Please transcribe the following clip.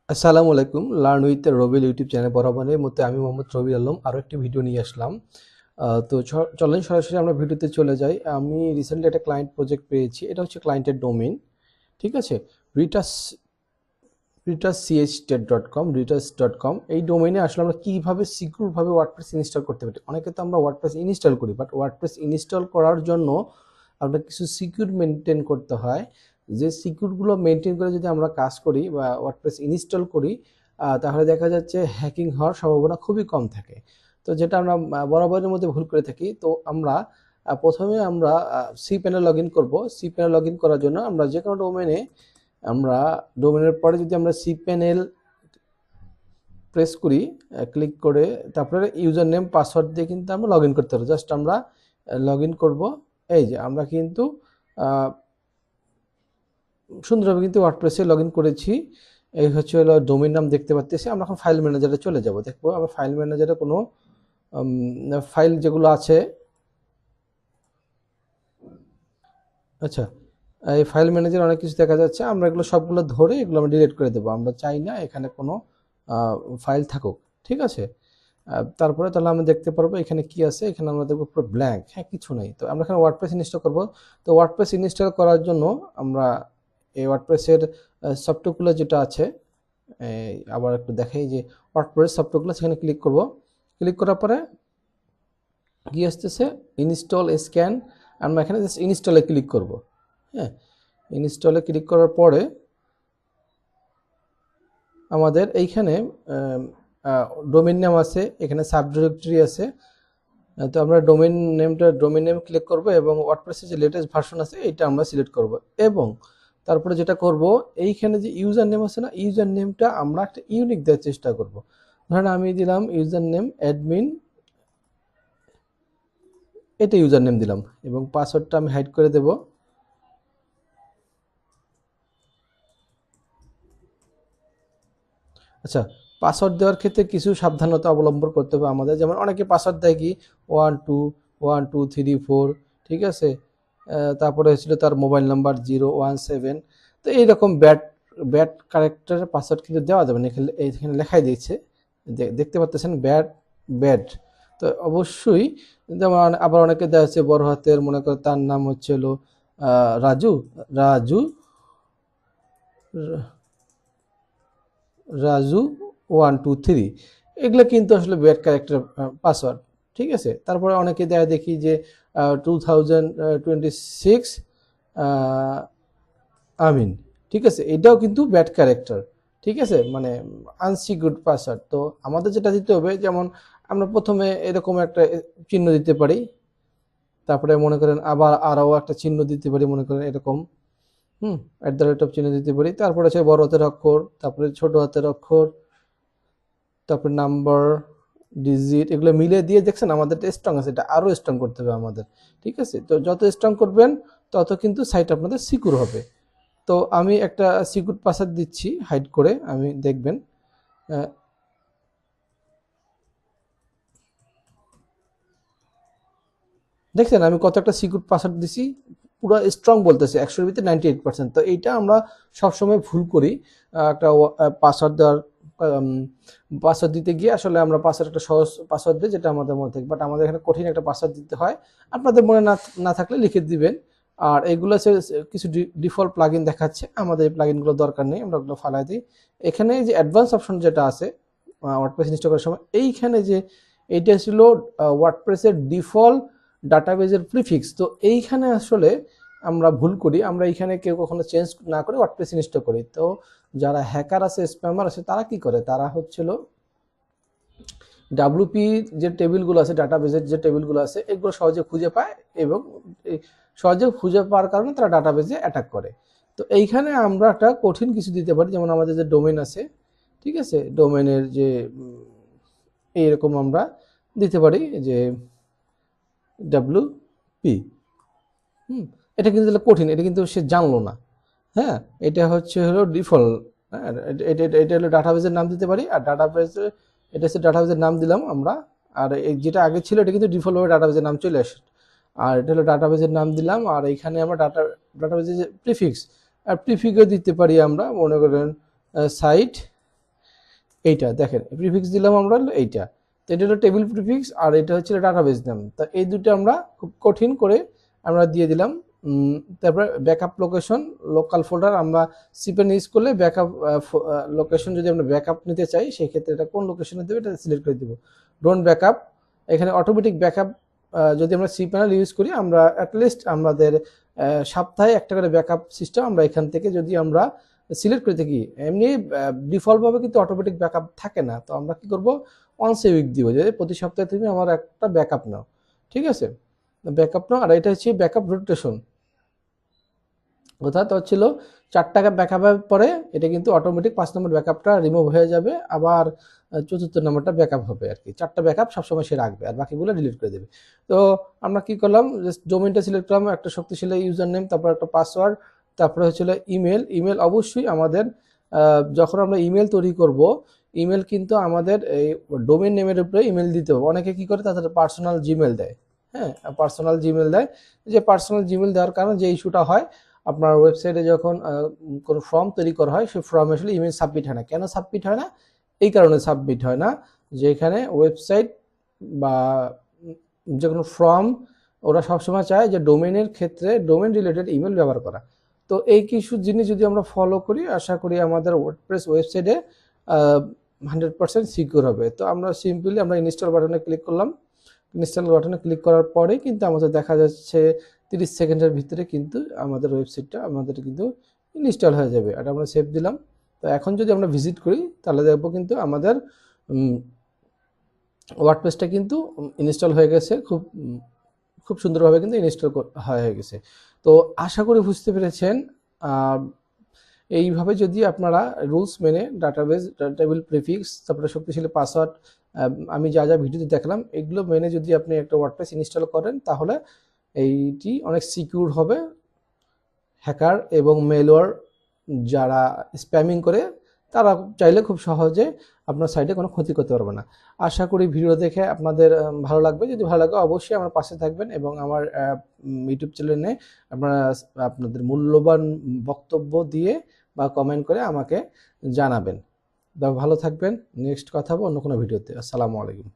আসসালামু আলাইকুম। Learn with Rabil YouTube channel বরাবরের মধ্যে আমি মোহাম্মদ রবিউল আলম আরও একটি ভিডিও নিয়ে আসলাম। তো চলেন সরাসরি আমরা ভিডিওতে চলে যাই। আমি রিসেন্টলি একটা ক্লায়েন্ট প্রজেক্ট পেয়েছি। এটা হচ্ছে ক্লায়েন্টের ডোমেইন, ঠিক আছে? রিটাস রিটাসch.com রিটাস.com এই ডোমেইনে আসলে আমরা কীভাবে সিকিউরভাবে ওয়ার্ডপ্রেস ইনস্টল করতে পারি। অনেকে তো আমরা ওয়ার্ডপ্রেস ইনস্টল করি, বাট ওয়ার্ডপ্রেস ইনস্টল করার জন্য আপনার কিছু সিকিউর মেনটেন করতে হয়। যে সিকিউরগুলো মেনটেন করে যদি আমরা কাজ করি বা ওয়ার্ডপ্রেস ইনস্টল করি, তাহলে দেখা যাচ্ছে হ্যাকিং হওয়ার সম্ভাবনা খুবই কম থাকে। তো যেটা আমরা বরাবরের মধ্যে ভুল করে থাকি। তো আমরা প্রথমে আমরা সি প্যানেল লগ ইন করবো। সি প্যানেল লগ ইন করার জন্য আমরা যে কোনো ডোমেনে আমরা ডোমেনের পরে যদি আমরা সি প্যানেল প্রেস করি, ক্লিক করে তারপরে ইউজার নেম পাসওয়ার্ড দিয়ে কিন্তু আমরা লগ ইন করতে পারবো। জাস্ট আমরা লগ ইন করবো। এই যে আমরা কিন্তু সুন্দরভাবে কিন্তু ওয়ার্ডপ্রেসে লগ ইন করেছি। এই হচ্ছে হলো ডোমেইন নাম দেখতে পাচ্ছি। আমরা এখন ফাইল ম্যানেজারে চলে যাব। দেখবো আমরা ফাইল ম্যানেজারে কোনো ফাইল যেগুলো আছে। আচ্ছা, এই ফাইল ম্যানেজারে অনেক কিছু দেখা যাচ্ছে। আমরা এগুলো সবগুলো ধরে এগুলো আমরা ডিলিট করে দেবো। আমরা চাই না এখানে কোনো ফাইল থাকুক, ঠিক আছে? তারপরে তাহলে আমরা দেখতে পারবো এখানে কি আছে। এখানে আমরা দেখবো পুরো ব্ল্যাঙ্ক, হ্যাঁ, কিছু নেই। তো আমরা এখানে ওয়ার্ডপ্রেস ইনস্টল করবো। তো ওয়ার্ডপ্রেস ইনস্টল করার জন্য আমরা এই ওয়ার্ডপ্রেসের সফটওয়্যারগুলো যেটা আছে, আবার একটু দেখাই যে ওয়ার্ডপ্রেস সফটওয়্যারগুলো, সেখানে ক্লিক করব। ক্লিক করার পরে কি আসতেছে, ইনস্টল স্ক্যান। আমরা এখানে জাস্ট ইনস্টলে ক্লিক করব। হ্যাঁ, ইনস্টলে ক্লিক করার পরে আমাদের এইখানে ডোমেইন নেম আছে, এখানে সাবডিরেক্টরি আছে। তো আমরা ডোমেইন নেম ক্লিক করব এবং ওয়ার্ডপ্রেসের যে লেটেস্ট ভার্সন আছে এটা আমরা সিলেক্ট করব। এবং তারপরে যেটা করব, এইখানে যে ইউজার নেম আছে না, ইউজার নেমটা আমরা একটা ইউনিক দেওয়ার চেষ্টা করব। ধরেন আমি দিলাম ইউজার নেম অ্যাডমিন, এটা ইউজার নেম দিলাম এবং পাসওয়ার্ডটা আমি হাইড করে দেব। আচ্ছা, পাসওয়ার্ড দেওয়ার ক্ষেত্রে কিছু সাবধানতা অবলম্বন করতে হবে আমাদের। যেমন অনেকে পাসওয়ার্ড দেয় কি 121234, ঠিক আছে? তারপরে হচ্ছিল তার মোবাইল নাম্বার 017। তো এইরকম ব্যাড ব্যাড ক্যারেক্টারের পাসওয়ার্ড কিন্তু দেওয়া যাবে না। এখানে লেখাই দিয়েছে, দেখতে পাচ্ছেন ব্যাড ব্যাড। তো অবশ্যই, যেমন আবার অনেকে দেওয়া হচ্ছে বড় হাতের, মনে করে তার নাম হচ্ছে হলো রাজু রাজু রাজু 123। এগুলো কিন্তু আসলে ব্যাড ক্যারেক্টার পাসওয়ার্ড, ঠিক আছে? তারপরে অনেকে দেয় দেখি যে 2026 আমিন, ঠিক আছে? এটাও কিন্তু ব্যাড ক্যারেক্টার, ঠিক আছে? মানে আনসিকিউরড পাসওয়ার্ড। তো আমাদের যেটা দিতে হবে, যেমন আমরা প্রথমে এরকম একটা চিহ্ন দিতে পারি, তারপরে মনে করেন আবার আরও একটা চিহ্ন দিতে পারি, মনে করেন এরকম, @ চিহ্ন দিতে পারি। তারপরে আছে বড় হাতের অক্ষর, তারপরে ছোট হাতের অক্ষর, তারপরে নাম্বার, ডিজিট, এগুলো মিলে দিয়ে দেখছেন আমাদের স্ট্রং আছে। এটা আরও স্ট্রং করতে হবে আমাদের, ঠিক আছে? তো যত স্ট্রং করবেন তত কিন্তু সাইট আপনাদের সিকিউর হবে। তো আমি একটা সিকিউর পাসওয়ার্ড দিচ্ছি হাইড করে, আমি দেখবেন দেখছেন আমি কত একটা সিকিউর পাসওয়ার্ড দিছি, পুরো স্ট্রং বলতেছে 100-এর ভিতরে 98%। তো এইটা আমরা সবসময় ভুল করি। একটা পাসওয়ার্ড দেওয়ার পাসওয়ার্ড দিতে গিয়ে আসলে আমরা পাসওয়ার্ড একটা সহজ পাসওয়ার্ড দিই যেটা আমাদের মনে থাকে, বাট আমাদের এখানে কঠিন একটা পাসওয়ার্ড দিতে হয়। আপনাদের মনে না থাকলে লিখে দিবেন। আর এগুলো কিছু ডিফল্ট প্লাগইন দেখাচ্ছে, আমাদের এই প্লাগইনগুলো দরকার নেই, আমরা ওগুলো ফালাই দিই। এখানে যে অ্যাডভান্স অপশন যেটা আছে ওয়ার্ডপ্রেস ইনস্টল করার সময়, এইখানে যে এইটা ছিল ওয়ার্ডপ্রেসের ডিফল্ট ডাটাবেজের প্রিফিক্স। তো এইখানে আসলে আমরা ভুল করি, আমরা এইখানে কেউ কখনো চেঞ্জ না করে ওয়ার্ডপ্রেস ইনস্টল করি। তো যারা হ্যাকার আছে, স্প্যামার আছে, তারা কি করে, তারা হচ্ছিল ডাব্লিউপি যে টেবিলগুলো আছে, ডাটাবেজের যে টেবিলগুলো আছে, এগুলো সহজে খুঁজে পায় এবং সহজে খুঁজে পাওয়ার কারণে তারা ডাটাবেজে অ্যাটাক করে। তো এইখানে আমরা একটা কঠিন কিছু দিতে পারি, যেমন আমাদের যে ডোমেন আছে, ঠিক আছে? ডোমেনের যে এইরকম আমরা দিতে পারি যে ডাব্লিউপি, এটা কিন্তু কঠিন, এটা কিন্তু সে জানলো না। হ্যাঁ, এটা হচ্ছে হলো ডিফল্ট। হ্যাঁ, এটা হলো ডাটাবেজের নাম দিতে পারি। আর ডাটাবেজে এটা হচ্ছে ডাটাবেজের নাম দিলাম আমরা। আর যেটা আগে ছিল এটা কিন্তু ডিফল্টভাবে ডাটাবেজের নাম চলে আসে। আর এটা হলো ডাটাবেজের নাম দিলাম। আর এইখানে আমরা ডাটাবেজের যে প্রিফিক্স, আর প্রিফিক্সও দিতে পারি আমরা, মনে করেন সাইট এইটা দেখেন প্রিফিক্স দিলাম আমরা এইটা, তো এটা হলো টেবিল প্রিফিক্স আর এটা হচ্ছে ডাটাবেস নাম। তো এই দুটো আমরা খুব কঠিন করে আমরা দিয়ে দিলাম। তারপরে ব্যাকআপ লোকেশন লোকাল ফোল্ডার আমরা সিপেন ইউজ করলে ব্যাকআপ লোকেশন যদি আমরা ব্যাকআপ নিতে চাই সেই ক্ষেত্রে এটা কোন লোকেশনে দেবে এটা সিলেক্ট করে দিব। ডোন্ট ব্যাকআপ, এখানে অটোমেটিক ব্যাকআপ যদি আমরা সি প্যানেল ইউজ করি আমরা অ্যাটলিস্ট আমাদের সপ্তাহে একটা করে ব্যাকআপ সিস্টেম আমরা এখান থেকে যদি আমরা সিলেক্ট করে থাকি, এমনি ডিফল্টভাবে কিন্তু অটোমেটিক ব্যাকআপ থাকে না। তো আমরা কি করব, ওয়ান্স এ উইক দিব যে প্রতি সপ্তাহে তুমি আমার একটা ব্যাকআপ নাও, ঠিক আছে, ব্যাকআপ নাও। আর এটা হচ্ছে ব্যাকআপ রোটেশন, অর্থাৎ হচ্ছিল 4 টাকা ব্যাকআপের পরে এটা কিন্তু অটোমেটিক 5 নম্বর ব্যাকআপটা রিমুভ হয়ে যাবে, আবার 4র্থ নম্বরটা ব্যাকআপ হবে আর কি। 4টা ব্যাকআপ সবসময় সে রাখবে আর বাকিগুলো ডিলিট করে দেবে। তো আমরা কি করলাম, জাস্ট ডোমেইনটা সিলেক্ট করলাম, একটা শক্তিশালী ইউজার নেম, তারপর একটা পাসওয়ার্ড, তারপরে হচ্ছিল ইমেল। ইমেল অবশ্যই আমাদের যখন আমরা ইমেল তৈরি করব, ইমেল কিন্তু আমাদের এই ডোমেইন নেমের উপরে ইমেল দিতে হবে। অনেকে কি করে তাদের পার্সোনাল জিমেল দেয়, হ্যাঁ পার্সোনাল জিমেল দেয়। যে পার্সোনাল জিমেল দেওয়ার কারণে যে ইস্যুটা হয়, আপনার ওয়েবসাইটে যখন কোনো ফর্ম তৈরি করা হয় সেই ফর্মে আসলে ইমেল সাবমিট হয় না। কেন সাবমিট হয় না? এই কারণে সাবমিট হয় না যে এখানে ওয়েবসাইট বা যে কোনো ফর্ম ওরা সবসময় চায় যে ডোমেইনের ক্ষেত্রে ডোমেইন রিলেটেড ইমেল ব্যবহার করা। তো এই কিছু জিনিস যদি আমরা ফলো করি আশা করি আমাদের ওয়ার্ডপ্রেস ওয়েবসাইটে 100% সিকিউর হবে। তো আমরা সিম্পলি আমরা ইনস্টল বাটনে ক্লিক করলাম। ইনস্টল বাটনে ক্লিক করার পরে কিন্তু আমাদের দেখা যাচ্ছে 30 সেকেন্ডের ভিতরে কিন্তু আমাদের ওয়েবসাইটটা আমাদের কিন্তু ইনস্টল হয়ে যাবে। আর আমরা সেভ দিলাম। তো এখন যদি আমরা ভিজিট করি তাহলে দেখবো কিন্তু আমাদের ওয়ার্ডপ্রেসটা কিন্তু ইনস্টল হয়ে গেছে, খুব সুন্দরভাবে কিন্তু ইনস্টল হয়ে গেছে। তো আশা করি বুঝতে পেরেছেন। এইভাবে যদি আপনারা রুলস মেনে ডাটাবেস, টেবিল প্রিফিক্স, তারপরে শক্তিশালী পাসওয়ার্ড, আমি যা যা ভিডিওতে দেখলাম এগুলো মেনে যদি আপনি একটা ওয়ার্ডপ্রেস ইনস্টল করেন তাহলে এইটি অনেক সিকিউর হবে। হ্যাকার এবং মেলওয়্যার যারা স্প্যামিং করে তারা চাইলে খুব সহজে আপনার সাইটে কোনো ক্ষতি করতে পারবে না। আশা করি ভিডিও দেখে আপনাদের ভালো লাগবে। যদি ভালো লাগে অবশ্যই আমার পাশে থাকবেন এবং আমার ইউটিউব চ্যানেলে আপনারা আপনাদের মূল্যবান বক্তব্য দিয়ে বা কমেন্ট করে আমাকে জানাবেন। ভালো থাকবেন। নেক্সট কথা হবে অন্য কোনো ভিডিওতে। আসসালামু আলাইকুম।